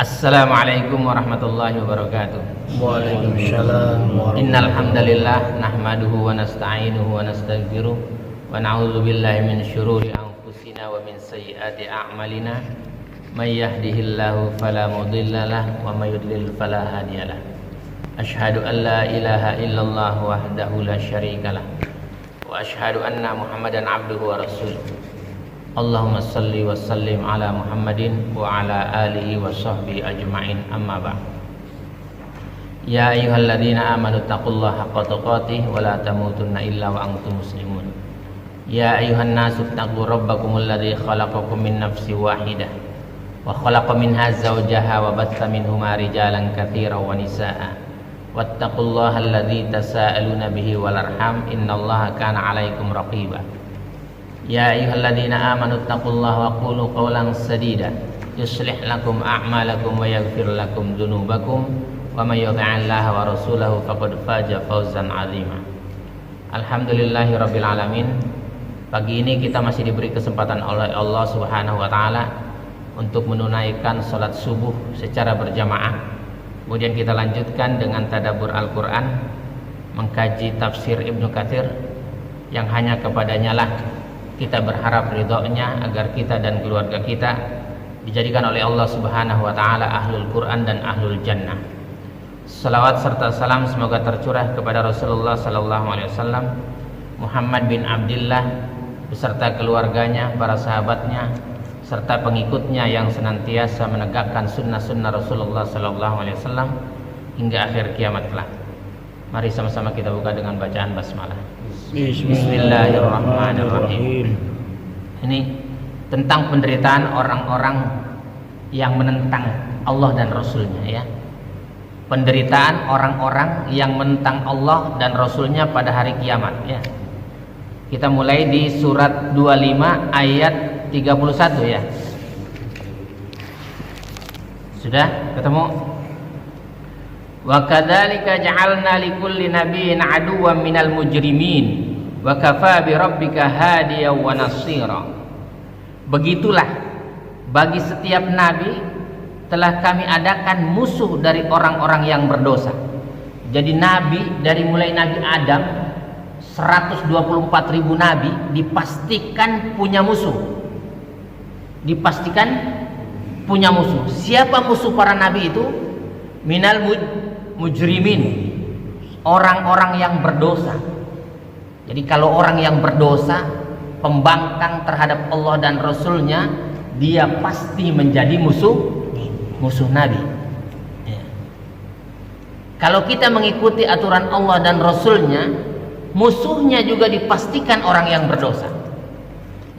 Assalamualaikum warahmatullahi wabarakatuh. Waalaikumsalam Innal hamdalillah nahmaduhu wa nasta'inuhu wa nastaghfiruh wa na'udzu billahi min syururi anfusina wa min sayyiati a'malina. May yahdihillahu fala mudilla lahu wa may yudlil fala hadiyalah. Asyhadu an la ilaha illallah wahdahu la syarikalah wa asyhadu anna Muhammadan abduhu wa rasuluh. Allahumma salli wa sallim ala Muhammadin wa ala alihi wa sahbihi ajma'in, amma ba'd. Ya ayyuhalladzina amanu taqullaha haqqa tuqatih wa la tamutunna illa wa antum muslimun. Ya ayyuhan nasu taqu rabbakumul ladzi khalaqakum min nafsin wahidah wa khalaqa minha zawjaha wa batha minhuma rijalan katsiran wa nisaa'a. Wattaqullaha alladzi tasaaluna bihi wal arham innallaha kana 'alaikum raqiba. Ya ayyuhalladzina amanu taqullaha wa qulu qawlan sadida yuslih lakum a'malakum wa yaghfir lakum dzunubakum wa may yuti'illaha wa rasulahu faqad faza fawzan 'azima. Alhamdulillahirabbil alamin. Pagi ini kita masih diberi kesempatan oleh Allah Subhanahu wa taala untuk menunaikan salat subuh secara berjamaah. Kemudian kita lanjutkan dengan tadabbur Al-Qur'an, mengkaji tafsir Ibnu Katsir yang hanya kepadanya lah kita berharap ridhonya agar kita dan keluarga kita dijadikan oleh Allah Subhanahu wa taala ahlul Quran dan ahlul jannah. Salawat serta salam semoga tercurah kepada Rasulullah sallallahu alaihi wasallam, Muhammad bin Abdullah beserta keluarganya, para sahabatnya serta pengikutnya yang senantiasa menegakkan sunnah-sunnah Rasulullah sallallahu alaihi wasallam hingga akhir kiamat kelak. Mari sama-sama kita buka dengan bacaan basmalah. Bismillahirrahmanirrahim. Ini tentang penderitaan orang-orang yang menentang Allah dan Rasulnya, ya. Penderitaan orang-orang yang menentang Allah dan Rasulnya pada hari kiamat, ya. Kita mulai di surat 25 ayat 31, ya. Sudah ketemu? Wa kadzalika ja'alna likulli nabiyyin aduwwan minal mujrimin wa kafaa bi rabbika hadiyan wa nasira. Begitulah bagi setiap nabi telah kami adakan musuh dari orang-orang yang berdosa. Jadi nabi dari mulai Nabi Adam 124.000 nabi dipastikan punya musuh. Dipastikan punya musuh. Siapa musuh para nabi itu? Minal mujrimin, orang-orang yang berdosa. Jadi kalau orang yang berdosa, pembangkang terhadap Allah dan Rasulnya, dia pasti menjadi musuh Nabi, ya. Kalau kita mengikuti aturan Allah dan Rasulnya, musuhnya juga dipastikan orang yang berdosa.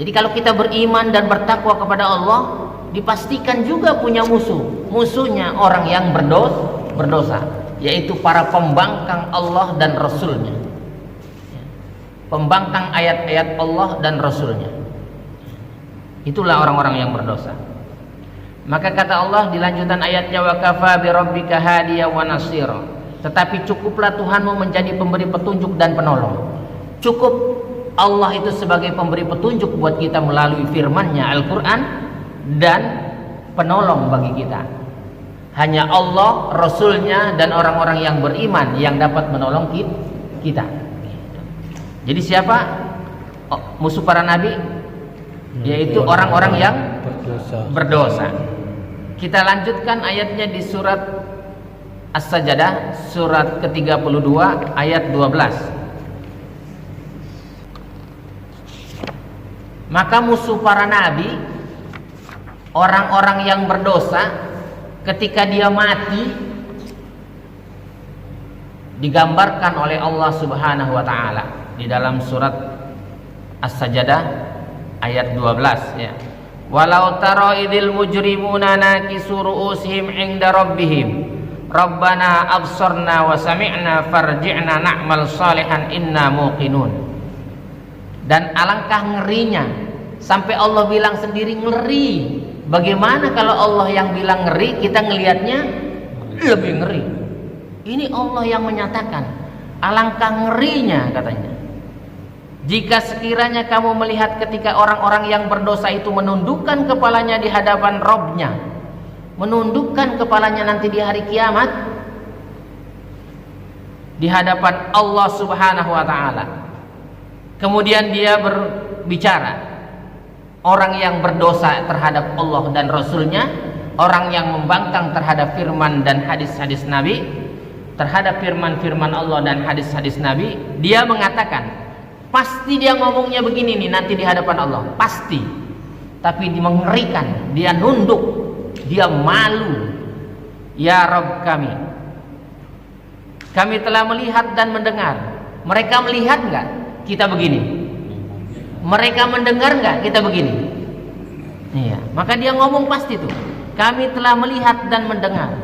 Jadi kalau kita beriman dan bertakwa kepada Allah, dipastikan juga punya musuhnya orang yang berdosa, yaitu para pembangkang Allah dan Rasulnya, pembangkang ayat-ayat Allah dan Rasulnya. Itulah orang-orang yang berdosa. Maka kata Allah di lanjutan ayatnya, wa kafa bi rabbika hadiyan wa nasira. Tetapi cukuplah Tuhanmu menjadi pemberi petunjuk dan penolong. Cukup Allah itu sebagai pemberi petunjuk buat kita melalui firman-Nya Al-Qur'an dan penolong bagi kita. Hanya Allah, Rasulnya dan orang-orang yang beriman yang dapat menolong kita. Jadi siapa musuh para nabi? Yaitu orang-orang yang berdosa. Kita lanjutkan ayatnya di surat As-Sajdah, surat ke-32 ayat 12. Maka musuh para nabi, orang-orang yang berdosa, ketika dia mati, digambarkan oleh Allah Subhanahu wa taala di dalam surat As-Sajdah ayat 12, ya. Walau tara idzil mujrimuna nakisu ru'usihim 'inda rabbihim rabbana absarna wa sami'na farji'na na'mal salihan inna muqinun. Dan alangkah ngerinya, sampai Allah bilang sendiri ngeri. Bagaimana kalau Allah yang bilang ngeri, kita ngelihatnya lebih ngeri. Ini Allah yang menyatakan, alangkah ngerinya katanya. Jika sekiranya kamu melihat ketika orang-orang yang berdosa itu menundukkan kepalanya di hadapan Rabb-nya, menundukkan kepalanya nanti di hari kiamat di hadapan Allah Subhanahu wa taala. Kemudian dia berbicara, orang yang berdosa terhadap Allah dan Rasulnya, orang yang membangkang terhadap firman dan hadis-hadis Nabi, terhadap firman-firman Allah dan hadis-hadis Nabi, dia mengatakan, pasti dia ngomongnya begini nih nanti di hadapan Allah, pasti. Tapi dia mengerikan, dia nunduk, dia malu. Ya Rabb kami telah melihat dan mendengar. Mereka melihat enggak kita begini? Mereka mendengar enggak kita begini? Iya, maka dia ngomong pasti tuh, kami telah melihat dan mendengar.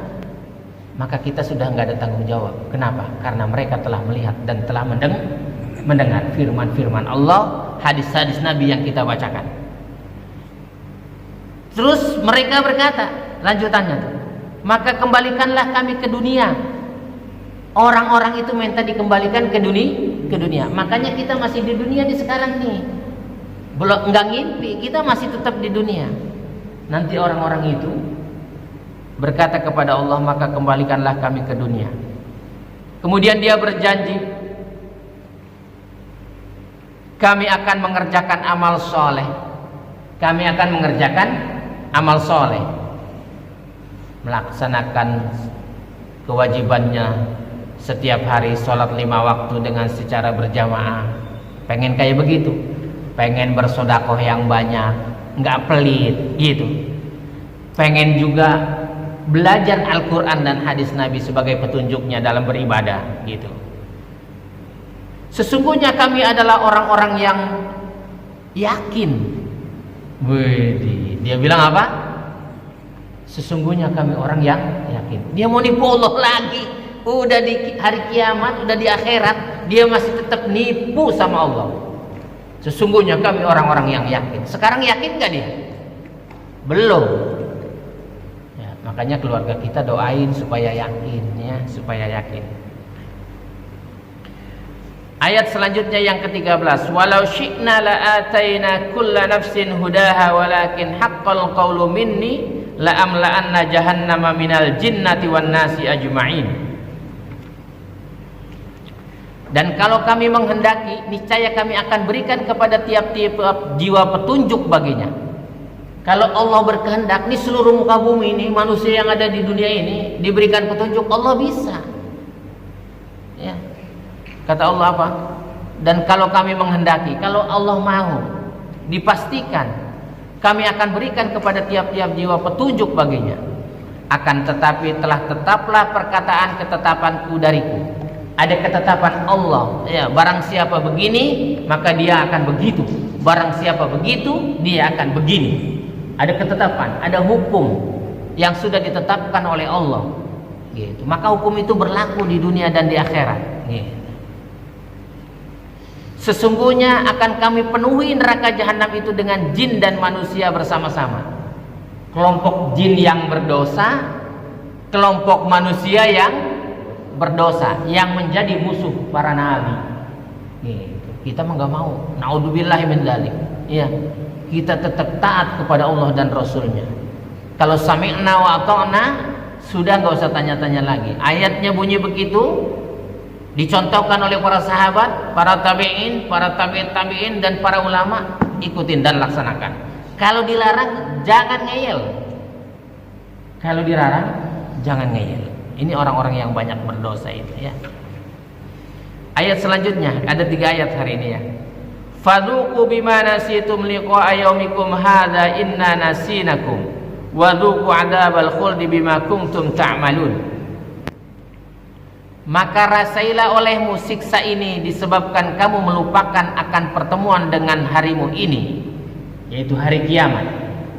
Maka kita sudah enggak ada tanggung jawab. Kenapa? Karena mereka telah melihat dan telah mendengar firman-firman Allah, hadis-hadis Nabi yang kita bacakan. Terus mereka berkata, lanjutannya tuh, maka kembalikanlah kami ke dunia. Orang-orang itu minta dikembalikan ke dunia. Makanya kita masih di dunia di sekarang nih. Belum, enggak ngimpi, kita masih tetap di dunia. Nanti orang-orang itu berkata kepada Allah, maka kembalikanlah kami ke dunia. Kemudian dia berjanji, kami akan mengerjakan amal soleh. Kami akan mengerjakan amal soleh, melaksanakan kewajibannya setiap hari, sholat 5 waktu dengan secara berjamaah. Pengen kayak begitu, pengen bersodakoh yang banyak, nggak pelit gitu. Pengen juga belajar Al-Quran dan hadis Nabi sebagai petunjuknya dalam beribadah gitu. Sesungguhnya kami adalah orang-orang yang yakin. Widih, dia bilang apa? Sesungguhnya kami orang yang yakin. Dia mau nipu Allah lagi. Udah di hari kiamat, udah di akhirat, dia masih tetap nipu sama Allah. Sesungguhnya kami orang-orang yang yakin. Sekarang yakin gak dia? Belum. Ya, makanya keluarga kita doain supaya yakin, ya, supaya yakin. Ayat selanjutnya yang ke-13, walau syi'na la'ataina kulla nafsin hudaha walakin haqqal qawlu minni la'amla'anna jahannama minal jinnati wan nasi ajma'in. Dan kalau kami menghendaki, niscaya kami akan berikan kepada tiap-tiap jiwa petunjuk baginya. Kalau Allah berkehendak, nih seluruh muka bumi ini, manusia yang ada di dunia ini diberikan petunjuk, Allah bisa. Ya. Kata Allah apa? Dan kalau kami menghendaki, kalau Allah mau, dipastikan kami akan berikan kepada tiap-tiap jiwa petunjuk baginya. Akan tetapi telah tetaplah perkataan ketetapanku dariku. Ada ketetapan Allah, ya, barang siapa begini maka dia akan begitu, barang siapa begitu dia akan begini. Ada ketetapan, ada hukum yang sudah ditetapkan oleh Allah gitu. Maka hukum itu berlaku di dunia dan di akhirat gitu. Sesungguhnya akan kami penuhi neraka jahanam itu dengan jin dan manusia bersama-sama. Kelompok jin yang berdosa, kelompok manusia yang berdosa, yang menjadi musuh para nabi. Gitu. Kita mah nggak mau. Naudzubillahi min dzalik. Ya, kita tetap taat kepada Allah dan Rasulnya. Kalau sami'na wa ata'na, sudah nggak usah tanya-tanya lagi. Ayatnya bunyi begitu, dicontohkan oleh para sahabat, para tabi'in, para tabi'in dan para ulama, ikutin dan laksanakan. Kalau dilarang, jangan ngeyel. Kalau dilarang, jangan ngeyel. Ini orang-orang yang banyak berdosa itu, ya. Ayat selanjutnya, ada 3 ayat hari ini, ya. Fadzuqu bima nasitum liqa'a yaumikum hadza inna nasinakum wa dzuqu 'adzabal khuldi bima kuntum ta'malun. Maka rasailah olehmu siksa ini disebabkan kamu melupakan akan pertemuan dengan harimu ini, yaitu hari kiamat.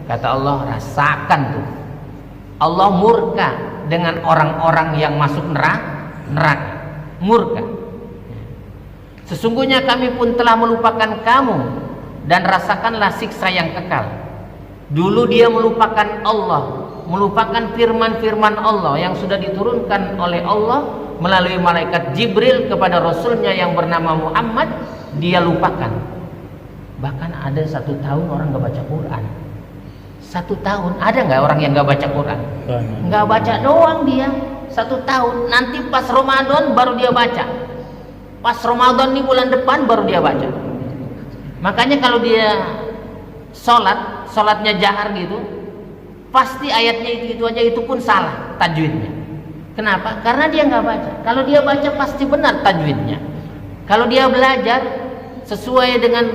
Kata Allah, rasakan tuh. Allah murka dengan orang-orang yang masuk neraka. Murka. Sesungguhnya kami pun telah melupakan kamu dan rasakanlah siksa yang kekal. Dulu dia melupakan Allah, melupakan firman-firman Allah yang sudah diturunkan oleh Allah melalui malaikat Jibril kepada Rasulnya yang bernama Muhammad. Dia lupakan. Bahkan ada 1 tahun orang gak baca Quran. 1 tahun. Ada nggak orang yang nggak baca Quran? Nggak baca doang dia 1 tahun. Nanti pas Ramadan baru dia baca. Pas Ramadan nih bulan depan baru dia baca. Makanya kalau dia sholatnya jahar gitu, pasti ayatnya itu aja, itu pun salah tajwidnya. Kenapa? Karena dia nggak baca. Kalau dia baca pasti benar tajwidnya. Kalau dia belajar sesuai dengan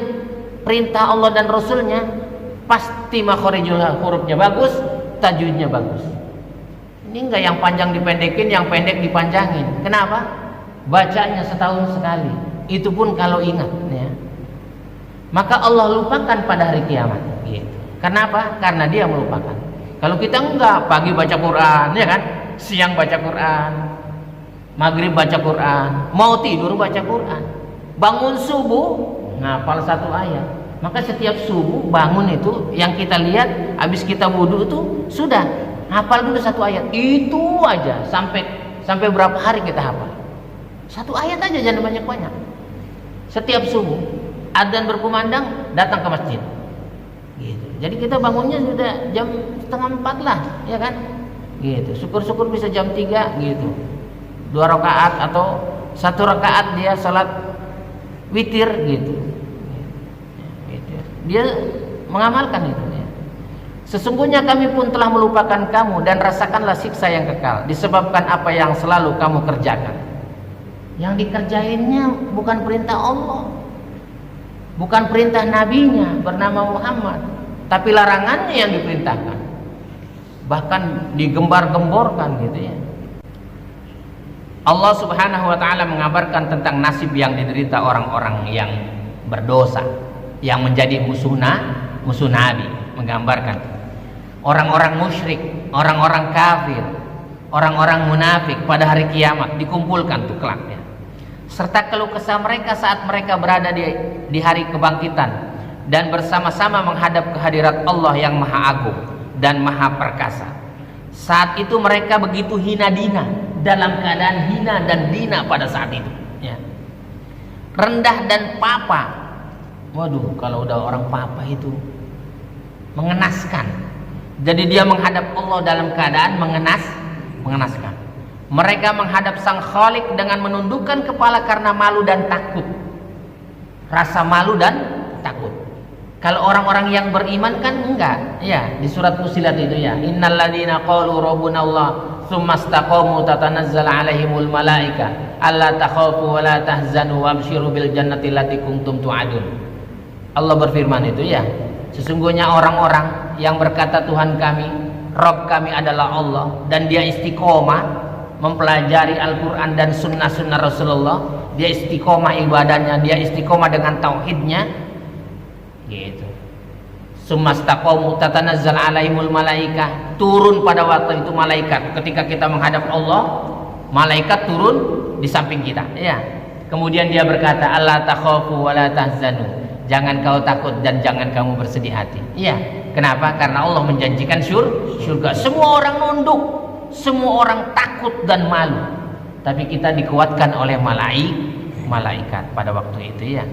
perintah Allah dan Rasulnya, pasti makhorijul hurufnya bagus, tajwidnya bagus. Ini enggak yang panjang dipendekin, yang pendek dipanjangin. Kenapa? Bacanya setahun sekali. Itu pun kalau ingat, ya. Maka Allah lupakan pada hari kiamat. Gitu. Kenapa? Karena dia melupakan. Kalau kita enggak, pagi baca Quran, ya kan? Siang baca Quran, maghrib baca Quran, mau tidur baca Quran, bangun subuh ngapal 1 ayat. Maka setiap subuh bangun itu yang kita lihat, habis kita wudhu itu sudah hafal dulu 1 ayat. Itu aja sampai berapa hari kita hafal? 1 ayat aja, jangan banyak-banyak. Setiap subuh adzan berkumandang datang ke masjid. Gitu. Jadi kita bangunnya sudah jam 3:30 lah, ya kan? Gitu. Syukur-syukur bisa jam 3 gitu. 2 rakaat atau 1 rakaat dia salat witir gitu. Dia mengamalkan itu, ya. Sesungguhnya kami pun telah melupakan kamu dan rasakanlah siksa yang kekal disebabkan apa yang selalu kamu kerjakan. Yang dikerjainnya bukan perintah Allah, bukan perintah nabinya bernama Muhammad, tapi larangannya yang diperintahkan, bahkan digembar-gemborkan gitu, ya. Allah Subhanahu wa taala mengabarkan tentang nasib yang diderita orang-orang yang berdosa, yang menjadi musuh Nabi, menggambarkan orang-orang musyrik, orang-orang kafir, orang-orang munafik pada hari kiamat dikumpulkan tuh kelak, ya. Serta keluh kesah mereka saat mereka berada di hari kebangkitan dan bersama-sama menghadap kehadirat Allah yang Maha Agung dan Maha Perkasa. Saat itu mereka begitu hina dina, dalam keadaan hina dan dina pada saat itu, ya. Rendah dan papa. Waduh, kalau udah orang papa itu mengenaskan. Jadi dia menghadap Allah dalam keadaan mengenaskan. Mereka menghadap Sang Khalik dengan menundukkan kepala karena malu dan takut. Rasa malu dan takut. Kalau orang-orang yang beriman kan enggak, ya, di surat Fussilat itu, ya. Innalladzina qalu rabbunallah tsumma istaqamu tatanazzalu alaihimul malaika alla takhafu wa la tahzanu wabshiru bil jannati allati kuntum tu'adun. Allah berfirman itu, ya, sesungguhnya orang-orang yang berkata Tuhan kami, Rabb kami adalah Allah, dan dia istiqomah mempelajari Al-Quran dan sunnah-sunnah Rasulullah, dia istiqomah ibadahnya, dia istiqomah dengan tauhidnya, gitu. Sumastaqamu tatanazzal alaihimul malaikah, turun pada waktu itu malaikat. Ketika kita menghadap Allah, malaikat turun di samping kita, ya. Kemudian dia berkata, alla takhafu wa la tahzanu, jangan kau takut dan jangan kamu bersedih hati. Iya. Kenapa? Karena Allah menjanjikan surga. Semua orang nunduk, semua orang takut dan malu. Tapi kita dikuatkan oleh malaikat pada waktu itu, ya.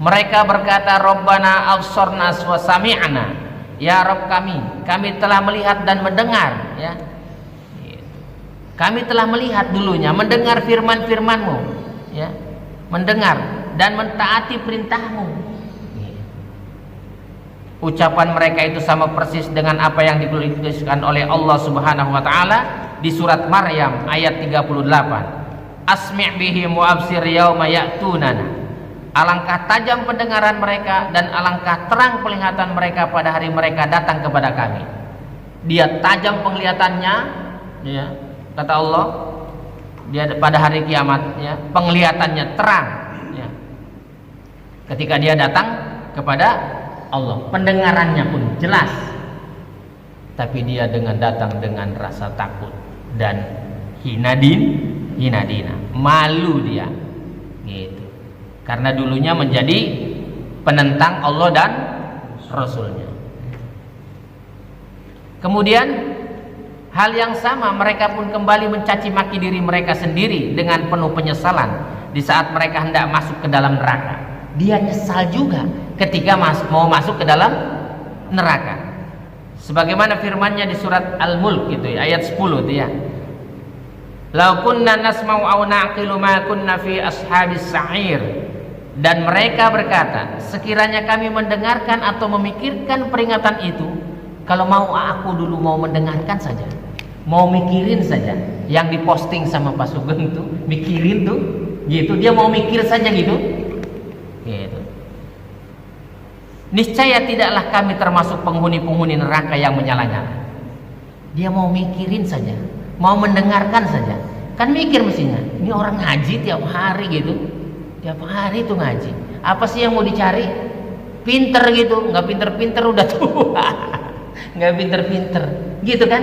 Mereka berkata, Rabbana absorna wa sami'na. Ya Rabb kami telah melihat dan mendengar, ya. Kami telah melihat dulunya, mendengar firman-firman-Mu, ya. Mendengar dan mentaati perintah-Mu. Ucapan mereka itu sama persis dengan apa yang dituliskan oleh Allah Subhanahu wa taala di surat Maryam ayat 38. Asmi' bihim wa absir yauma ya'tunana. Alangkah tajam pendengaran mereka dan alangkah terang penglihatan mereka pada hari mereka datang kepada kami. Dia tajam penglihatannya, ya, kata Allah. Dia pada hari kiamat, ya, penglihatannya terang, ya. Ketika dia datang kepada Allah, pendengarannya pun jelas, tapi dia datang dengan rasa takut dan hina dina, malu dia, gitu. Karena dulunya menjadi penentang Allah dan Rasulnya. Kemudian hal yang sama mereka pun kembali mencaci maki diri mereka sendiri dengan penuh penyesalan di saat mereka hendak masuk ke dalam neraka. Dia nyesal juga ketika mau masuk ke dalam neraka. Sebagaimana firman-Nya di surat Al-Mulk gitu ya, ayat 10 itu ya. Lau kunna nasma'u aw na'qilu ma kunna fi ashabis sa'ir. Dan mereka berkata, sekiranya kami mendengarkan atau memikirkan peringatan itu, kalau mau aku dulu mau mendengarkan saja, mau mikirin saja yang diposting sama Pak Sugeng tuh, mikirin tuh, gitu. Dia mau mikir saja gitu. Gitu. Niscaya tidaklah kami termasuk penghuni-penghuni neraka yang menyala-nyala. Dia mau mikirin saja, mau mendengarkan saja. Kan mikir mestinya, ini orang ngaji tiap hari gitu, tiap hari tuh ngaji. Apa sih yang mau dicari? Pinter gitu, nggak pinter-pinter udah tua, nggak pinter-pinter, gitu kan?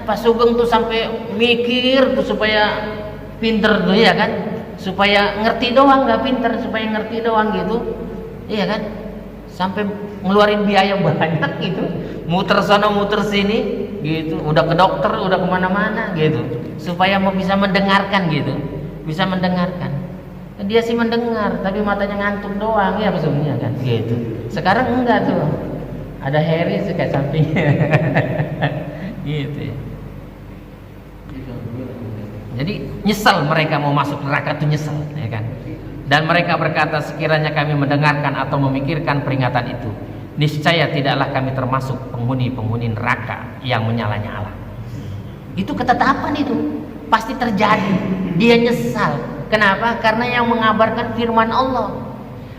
Pak Sugeng tuh sampai mikir tuh supaya pinter tuh ya kan, supaya ngerti doang, nggak pinter, supaya ngerti doang gitu, iya kan? Sampai ngeluarin biaya banyak gitu, muter sana muter sini gitu, udah ke dokter, udah kemana-mana gitu, supaya mau bisa mendengarkan gitu, bisa mendengarkan. Dia sih mendengar, tapi matanya ngantuk doang ya maksudnya kan, gitu. Sekarang enggak tuh, ada Harry kayak sampingnya, gitu. Ya. Jadi nyesal mereka mau masuk neraka tuh nyesal, ya kan? Dan mereka berkata, sekiranya kami mendengarkan atau memikirkan peringatan itu, niscaya tidaklah kami termasuk penghuni-penghuni neraka yang menyala-nyala. Itu ketetapan itu pasti terjadi. Dia nyesal. Kenapa? Karena yang mengabarkan firman Allah.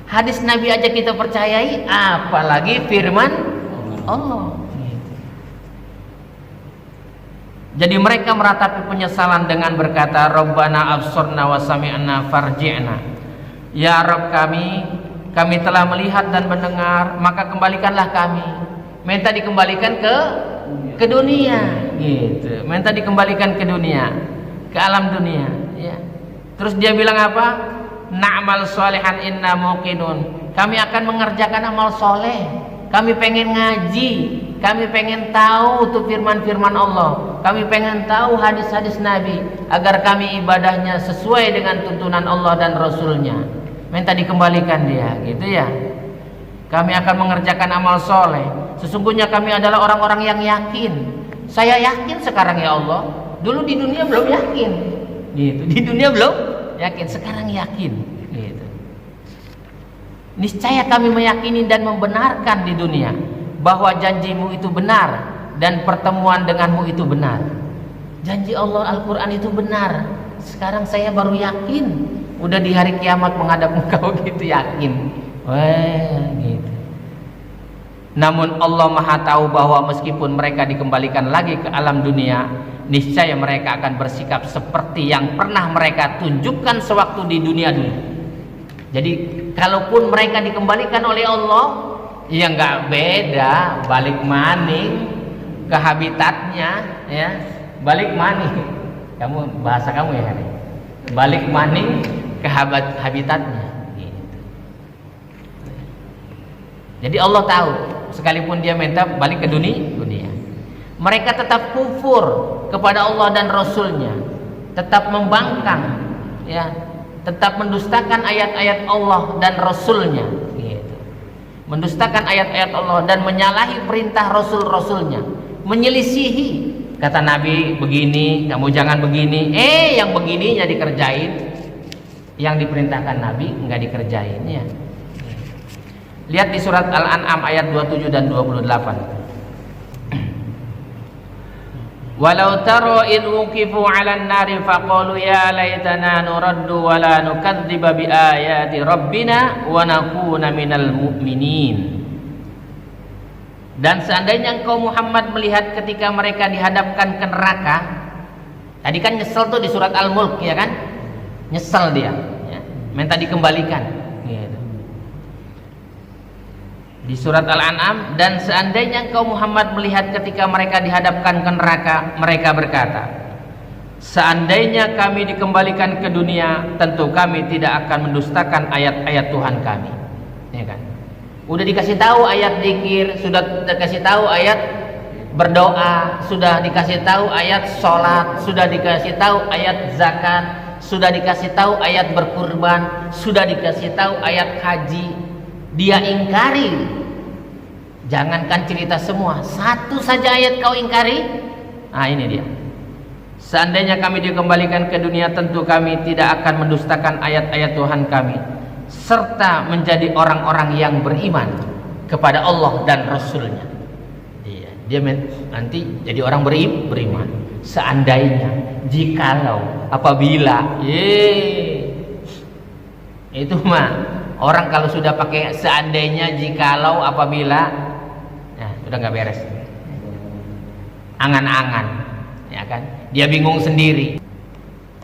Hadis Nabi aja kita percayai, apalagi firman Allah. Jadi mereka meratapi penyesalan dengan berkata, Rabbana absurna wa sami'na farji'na. Ya Rabb kami telah melihat dan mendengar, maka kembalikanlah kami. Minta dikembalikan ke dunia, gitu. Minta dikembalikan ke dunia, ke alam dunia. Ya. Terus dia bilang apa? Na'mal sholihan inna muqinun. Kami akan mengerjakan amal soleh. Kami pengen ngaji, kami pengen tahu tuh firman-firman Allah. Kami pengen tahu hadis-hadis Nabi agar kami ibadahnya sesuai dengan tuntunan Allah dan Rasulnya. Minta dikembalikan dia, gitu ya. Kami akan mengerjakan amal soleh. Sesungguhnya kami adalah orang-orang yang yakin. Saya yakin sekarang ya Allah. Dulu di dunia belum yakin, gitu. Di dunia belum yakin, sekarang yakin, gitu. Niscaya kami meyakini dan membenarkan di dunia bahwa janjimu itu benar dan pertemuan denganmu itu benar. Janji Allah Al-Quran itu benar. Sekarang saya baru yakin. Udah di hari kiamat menghadap engkau gitu yakin. Gitu. Namun Allah Maha tahu bahwa meskipun mereka dikembalikan lagi ke alam dunia, niscaya mereka akan bersikap seperti yang pernah mereka tunjukkan sewaktu di dunia dulu. Jadi kalaupun mereka dikembalikan oleh Allah, ya nggak beda, balik maning ke habitatnya, ya balik maning. Kamu bahasa kamu ya hari. Balik maning ke habitatnya. Gitu. Jadi Allah tahu, sekalipun dia minta balik ke dunia, mereka tetap kufur kepada Allah dan Rasulnya, tetap membangkang, ya, tetap mendustakan ayat-ayat Allah dan Rasulnya, gitu. Mendustakan ayat-ayat Allah dan menyalahi perintah Rasul-Rasulnya, menyelisihi. Kata Nabi begini, kamu jangan begini. Yang begininya dikerjain, yang diperintahkan Nabi nggak dikerjain ya. Lihat di surat Al-An'am ayat 27 dan 28. Walau taro id uqifu 'alan nari faqalu ya laitana nuraddu wa la nukadziba bi ayati rabbina wa nakuna minal mu'minin. Dan seandainya engkau Muhammad melihat ketika mereka dihadapkan ke neraka, tadi kan nyesel tuh di surat Al-Mulk ya kan, nyesel dia, ya. Minta dikembalikan, gitu. Di surat Al-An'am, dan seandainya engkau Muhammad melihat ketika mereka dihadapkan ke neraka, mereka berkata, seandainya kami dikembalikan ke dunia, tentu kami tidak akan mendustakan ayat-ayat Tuhan kami, ya kan? Udah dikasih tahu ayat zikir, sudah dikasih tahu ayat berdoa, sudah dikasih tahu ayat sholat, sudah dikasih tahu ayat zakat, sudah dikasih tahu ayat berkurban, sudah dikasih tahu ayat haji. Dia ingkari, Jangankan cerita semua, satu saja ayat kau ingkari. Nah ini dia. Seandainya kami dikembalikan ke dunia, tentu kami tidak akan mendustakan ayat-ayat Tuhan kami, serta menjadi orang-orang yang beriman kepada Allah dan Rasulnya. Dia nanti jadi orang beriman. Seandainya, jikalau, apabila, itu mah orang kalau sudah pakai seandainya, jikalau, apabila, nah udah nggak beres. Angan-angan, ya kan? Dia bingung sendiri.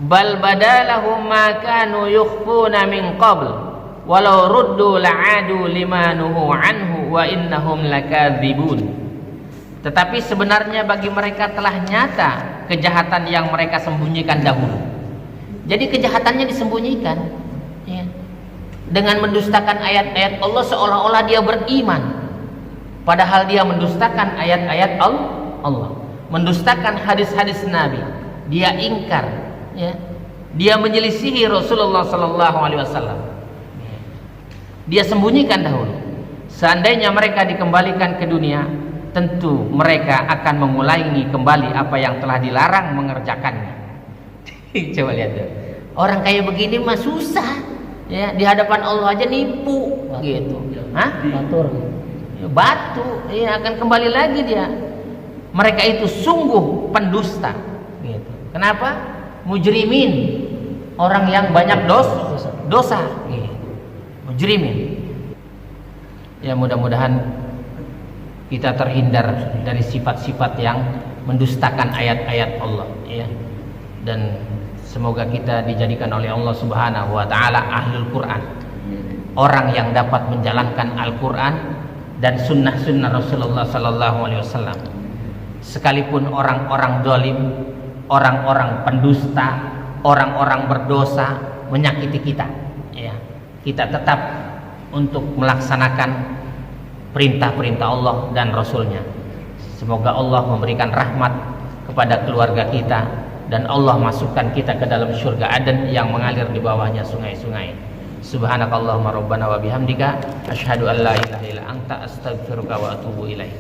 Bal badalahum ma kanu yukhfuna min qabl walau ruddu la'adu lima nuhu anhu wa innahum lakadzibun. Tetapi sebenarnya bagi mereka telah nyata kejahatan yang mereka sembunyikan dahulu. Jadi kejahatannya disembunyikan, ya. Dengan mendustakan ayat-ayat Allah seolah-olah dia beriman, padahal dia mendustakan ayat-ayat Allah, mendustakan hadis-hadis Nabi. Dia ingkar, ya. Dia menyelisihi Rasulullah Sallallahu Alaihi Wasallam. Dia sembunyikan dahulu. Seandainya mereka dikembalikan ke dunia, tentu mereka akan mengulangi kembali apa yang telah dilarang mengerjakannya. Coba lihat tuh. Orang kayak begini mah susah, ya, di hadapan Allah aja nipu, gitu. Hah? Batu, ya, akan kembali lagi dia. Mereka itu sungguh pendusta, gitu. Kenapa? Mujrimin, orang yang banyak dosa, gitu. Mujrimin. Ya, mudah-mudahan kita terhindar dari sifat-sifat yang mendustakan ayat-ayat Allah, ya. Dan semoga kita dijadikan oleh Allah Subhanahu wa taala ahlul Quran, orang yang dapat menjalankan Al-Quran dan sunnah-sunnah Rasulullah sallallahu alaihi wasallam. Sekalipun orang-orang zalim, orang-orang pendusta, orang-orang berdosa menyakiti kita, ya. Kita tetap untuk melaksanakan perintah-perintah Allah dan Rasulnya. Semoga Allah memberikan rahmat kepada keluarga kita dan Allah masukkan kita ke dalam surga Aden yang mengalir di bawahnya sungai-sungai. Subhanakallahumma rabbana wa bihamdika asyhadu an la ilaha illa anta astaghfiruka wa atubu ilaik.